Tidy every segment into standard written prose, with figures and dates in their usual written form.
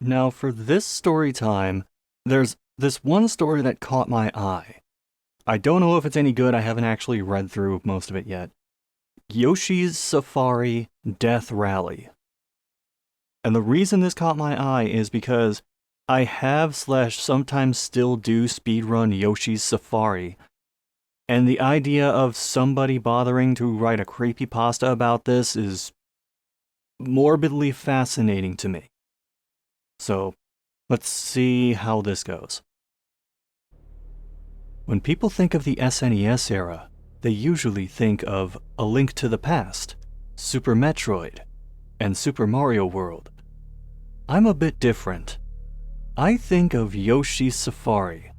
Now, for this story time, there's this one story that caught my eye. I don't know if it's any good, I haven't actually read through most of it yet. Yoshi's Safari Death Rally. And the reason this caught my eye is because I have / sometimes still do speedrun Yoshi's Safari. And the idea of somebody bothering to write a creepypasta about this is morbidly fascinating to me. So, let's see how this goes. When people think of the SNES era, they usually think of A Link to the Past, Super Metroid, and Super Mario World. I'm a bit different. I think of Yoshi's Safari.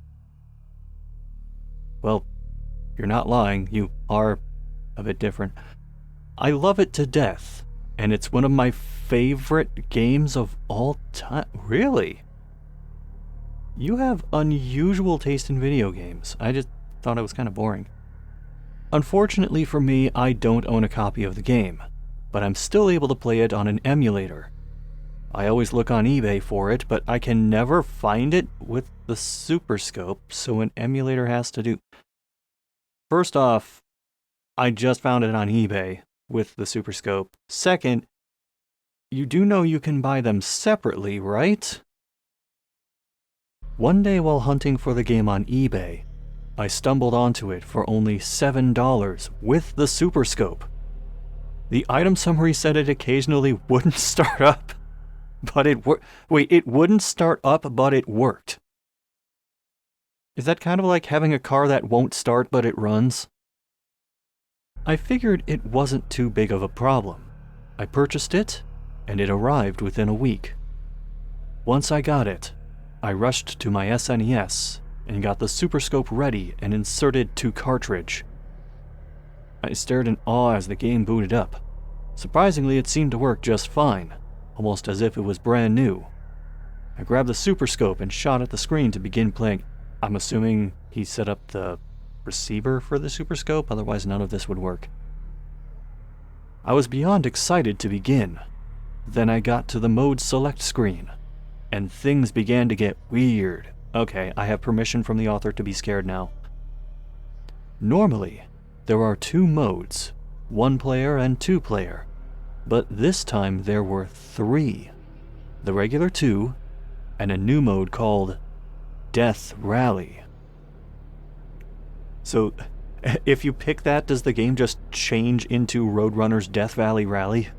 Well, you're not lying, you are a bit different. I love it to death, and it's one of my favorite games of all time. Really? You have unusual taste in video games. I just thought it was kind of boring. Unfortunately for me, I don't own a copy of the game, but I'm still able to play it on an emulator. I always look on eBay for it, but I can never find it with the Super Scope, so an emulator has to do... First off, I just found it on eBay with the Super Scope. Second, you do know you can buy them separately, right? One day while hunting for the game on eBay, I stumbled onto it for only $7 with the Super Scope. The item summary said it occasionally wouldn't start up, but it worked. Wait, it wouldn't start up, but it worked. Is that kind of like having a car that won't start, but it runs? I figured it wasn't too big of a problem. I purchased it, and it arrived within a week. Once I got it, I rushed to my SNES and got the Super Scope ready and inserted to cartridge. I stared in awe as the game booted up. Surprisingly, it seemed to work just fine, almost as if it was brand new. I grabbed the Super Scope and shot at the screen to begin playing. I'm assuming he set up the receiver for the Super Scope, otherwise none of this would work. I was beyond excited to begin. Then I got to the mode select screen, and things began to get weird. Okay, I have permission from the author to be scared now. Normally, there are two modes, 1 player and 2 player, but this time there were 3. The regular 2, and a new mode called Death Rally. So, if you pick that, does the game just change into Roadrunner's Death Valley Rally?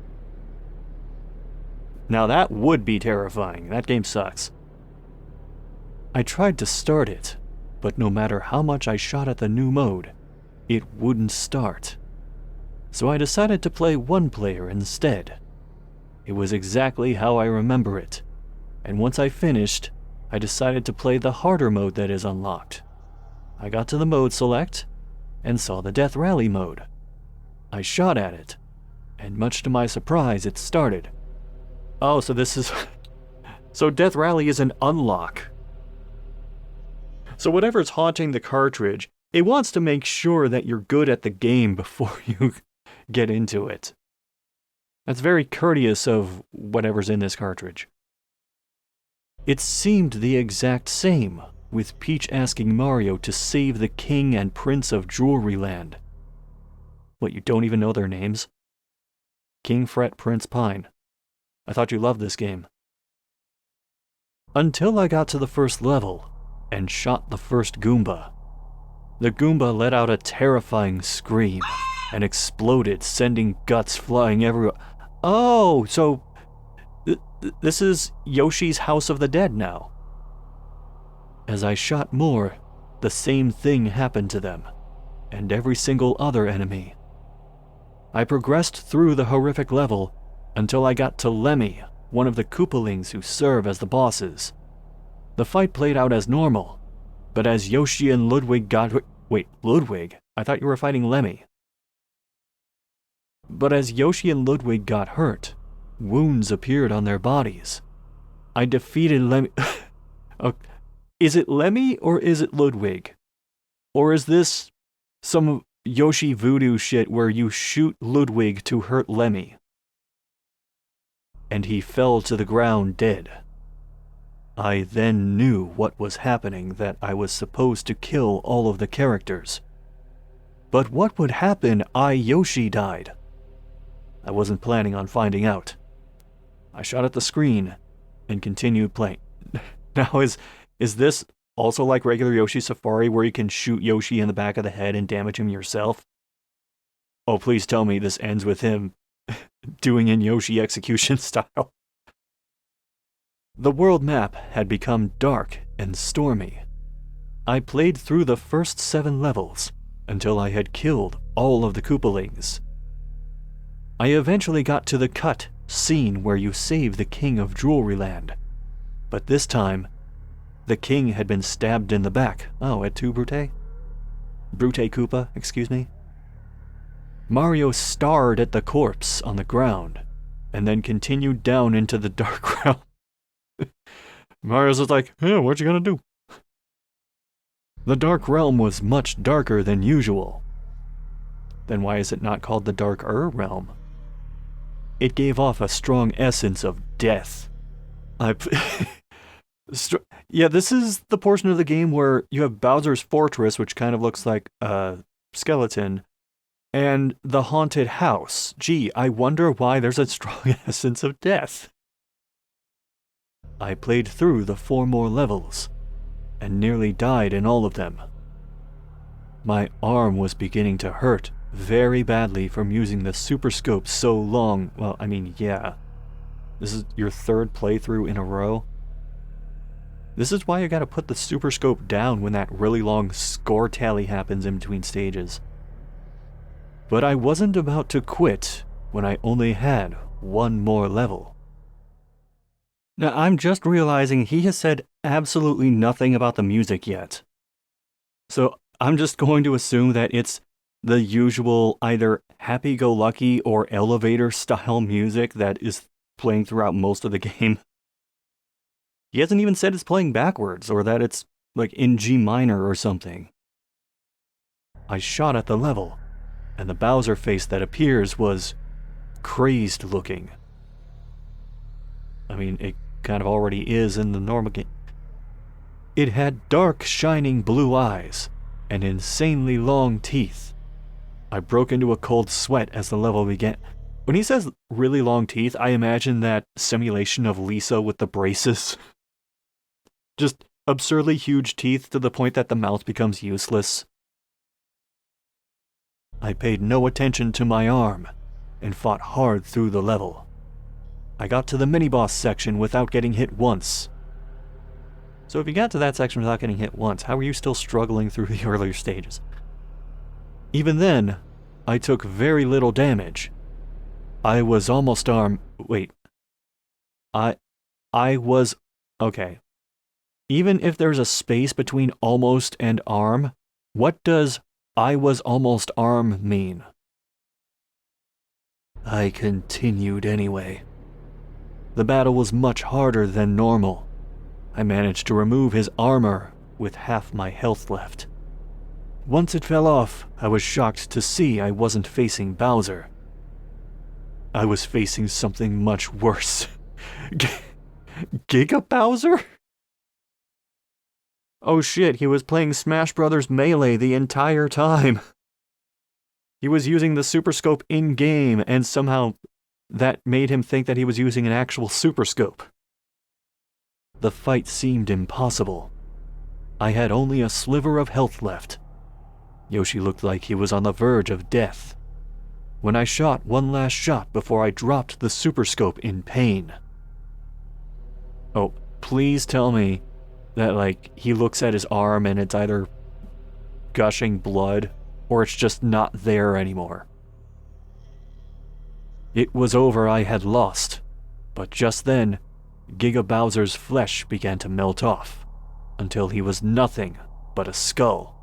Now that would be terrifying. That game sucks. I tried to start it, but no matter how much I shot at the new mode, it wouldn't start. So I decided to play 1 player instead. It was exactly how I remember it, and once I finished, I decided to play the harder mode that is unlocked. I got to the mode select, and saw the Death Rally mode. I shot at it, and much to my surprise, it started. Oh, so this is... So Death Rally is an unlock. So whatever's haunting the cartridge, it wants to make sure that you're good at the game before you get into it. That's very courteous of whatever's in this cartridge. It seemed the exact same, with Peach asking Mario to save the King and Prince of Jewelry Land. What, you don't even know their names? King Fret, Prince Pine. I thought you loved this game. Until I got to the first level, and shot the first Goomba. The Goomba let out a terrifying scream, and exploded, sending guts flying everywhere. Oh, so... this is Yoshi's House of the Dead now. As I shot more, the same thing happened to them, and every single other enemy. I progressed through the horrific level until I got to Lemmy, one of the Koopalings who serve as the bosses. The fight played out as normal, but as Yoshi and Ludwig got... Wait, Ludwig? I thought you were fighting Lemmy. But as Yoshi and Ludwig got hurt, wounds appeared on their bodies. I defeated Lemmy... Is it Lemmy or is it Ludwig? Or is this some Yoshi voodoo shit where you shoot Ludwig to hurt Lemmy? And he fell to the ground dead. I then knew what was happening, that I was supposed to kill all of the characters. But what would happen Yoshi died? I wasn't planning on finding out. I shot at the screen and continued playing. Now is this also like regular Yoshi Safari where you can shoot Yoshi in the back of the head and damage him yourself? Oh, please tell me this ends with him doing in Yoshi execution style. The world map had become dark and stormy. I played through the first 7 levels until I had killed all of the Koopalings. I eventually got to the cut scene where you save the King of Jewelry Land, but this time, the king had been stabbed in the back. Oh, at 2 Brute? Brute Koopa, excuse me. Mario starred at the corpse on the ground, and then continued down into the dark realm. Mario's just like, yeah, what you gonna do? The dark realm was much darker than usual. Then why is it not called the darker realm? It gave off a strong essence of death. Yeah, this is the portion of the game where you have Bowser's Fortress, which kind of looks like a skeleton, and the haunted house. Gee, I wonder why there's a strong essence of death. I played through the 4 more levels, and nearly died in all of them. My arm was beginning to hurt very badly from using the Super Scope so long. Well, I mean, yeah. This is your 3rd playthrough in a row. This is why you gotta put the Super Scope down when that really long score tally happens in between stages. But I wasn't about to quit when I only had 1 more level. Now, I'm just realizing he has said absolutely nothing about the music yet. So I'm just going to assume that it's the usual either happy-go-lucky or elevator-style music that is playing throughout most of the game. He hasn't even said it's playing backwards or that it's like in G minor or something. I shot at the level, and the Bowser face that appears was crazed looking. I mean, it kind of already is in the normal game. It had dark, shining blue eyes and insanely long teeth. I broke into a cold sweat as the level began. When he says really long teeth, I imagine that simulation of Lisa with the braces. Just absurdly huge teeth to the point that the mouth becomes useless. I paid no attention to my arm and fought hard through the level. I got to the mini-boss section without getting hit once. So if you got to that section without getting hit once, how are you still struggling through the earlier stages? Even then, I took very little damage. I was almost Wait. I was... Okay. Even if there's a space between almost and arm, what does I was almost arm mean? I continued anyway. The battle was much harder than normal. I managed to remove his armor with half my health left. Once it fell off, I was shocked to see I wasn't facing Bowser. I was facing something much worse. Giga Bowser? Oh shit, he was playing Smash Bros. Melee the entire time. He was using the Super Scope in-game, and somehow that made him think that he was using an actual Super Scope. The fight seemed impossible. I had only a sliver of health left. Yoshi looked like he was on the verge of death. When I shot one last shot before I dropped the Super Scope in pain. Oh, please tell me that, like, he looks at his arm and it's either gushing blood or it's just not there anymore. It was over. I had lost. But just then, Giga Bowser's flesh began to melt off, until he was nothing but a skull.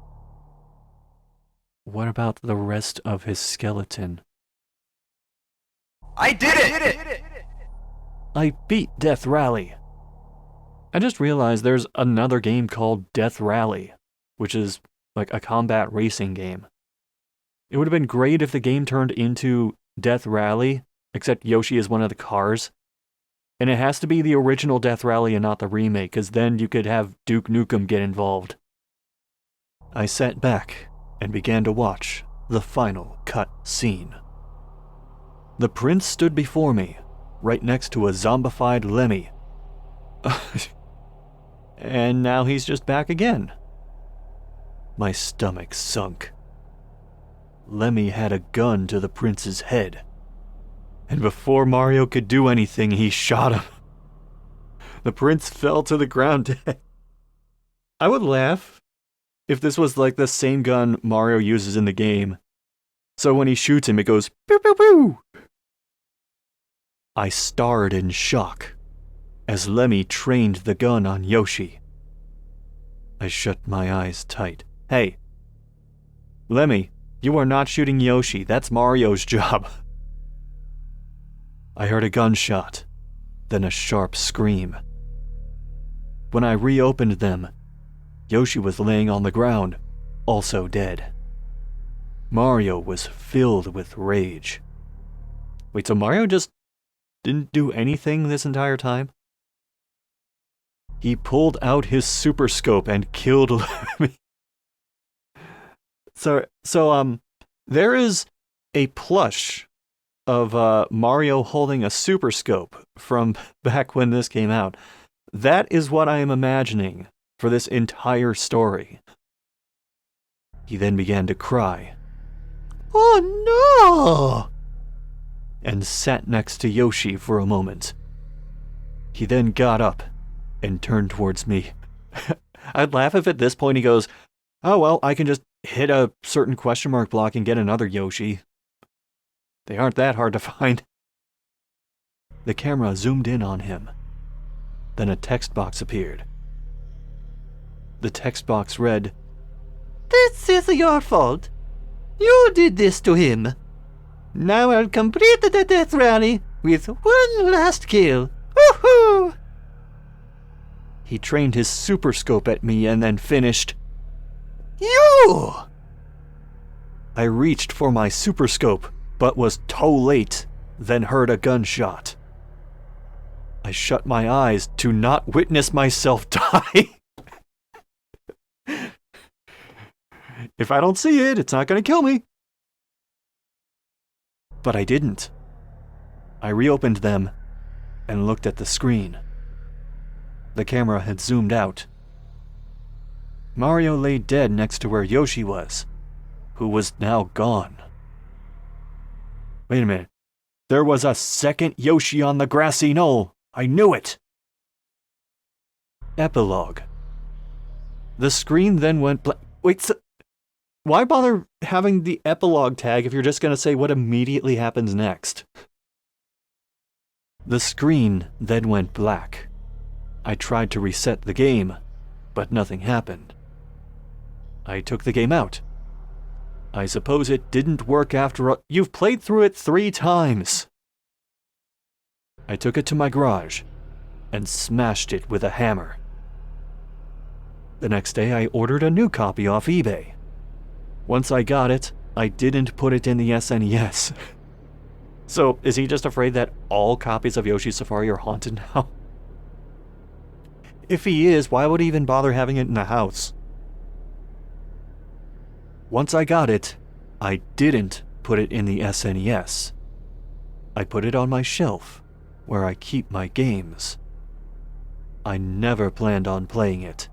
What about the rest of his skeleton? I did it! I beat Death Rally. I just realized there's another game called Death Rally, which is like a combat racing game. It would have been great if the game turned into Death Rally, except Yoshi is one of the cars. And it has to be the original Death Rally and not the remake, because then you could have Duke Nukem get involved. I sat back and began to watch the final cut scene. The prince stood before me, right next to a zombified Lemmy. And now he's just back again. My stomach sunk. Lemmy had a gun to the prince's head. And before Mario could do anything, he shot him. The prince fell to the ground dead. I would laugh if this was like the same gun Mario uses in the game. So when he shoots him, it goes pew pew pew. I stared in shock as Lemmy trained the gun on Yoshi. I shut my eyes tight. Hey, Lemmy, you are not shooting Yoshi. That's Mario's job. I heard a gunshot, then a sharp scream. When I reopened them, Yoshi was laying on the ground, also dead. Mario was filled with rage. Wait, so Mario just didn't do anything this entire time? He pulled out his super scope and killed Lemmy. So there is a plush of Mario holding a super scope from back when this came out. That is what I am imagining for this entire story. He then began to cry. Oh no! And sat next to Yoshi for a moment. He then got up and turned towards me. I'd laugh if at this point he goes, oh well, I can just hit a certain question mark block and get another Yoshi. They aren't that hard to find. The camera zoomed in on him. Then a text box appeared. The text box read, "This is your fault. You did this to him. Now I'll complete the death rally with one last kill. Woohoo!" He trained his super scope at me and then finished, "You!" I reached for my super scope, but was too late, then heard a gunshot. I shut my eyes to not witness myself die. If I don't see it, it's not going to kill me. But I didn't. I reopened them and looked at the screen. The camera had zoomed out. Mario lay dead next to where Yoshi was, who was now gone. Wait a minute. There was a second Yoshi on the grassy knoll. I knew it. Epilogue. The screen then went blank. Wait, so why bother having the epilogue tag if you're just going to say what immediately happens next? The screen then went black. I tried to reset the game, but nothing happened. I took the game out. I suppose it didn't work after all. You've played through it 3 times. I took it to my garage and smashed it with a hammer. The next day I ordered a new copy off eBay. Once I got it, I didn't put it in the SNES. So, is he just afraid that all copies of Yoshi's Safari are haunted now? If he is, why would he even bother having it in the house? Once I got it, I didn't put it in the SNES. I put it on my shelf, where I keep my games. I never planned on playing it.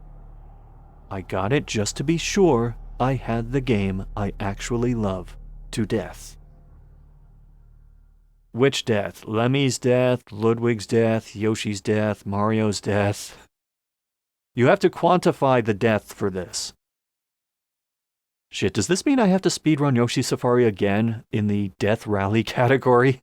I got it just to be sure I had the game I actually love to death. Which death? Lemmy's death, Ludwig's death, Yoshi's death, Mario's death? You have to quantify the death for this. Shit, does this mean I have to speedrun Yoshi's Safari again in the Death Rally category?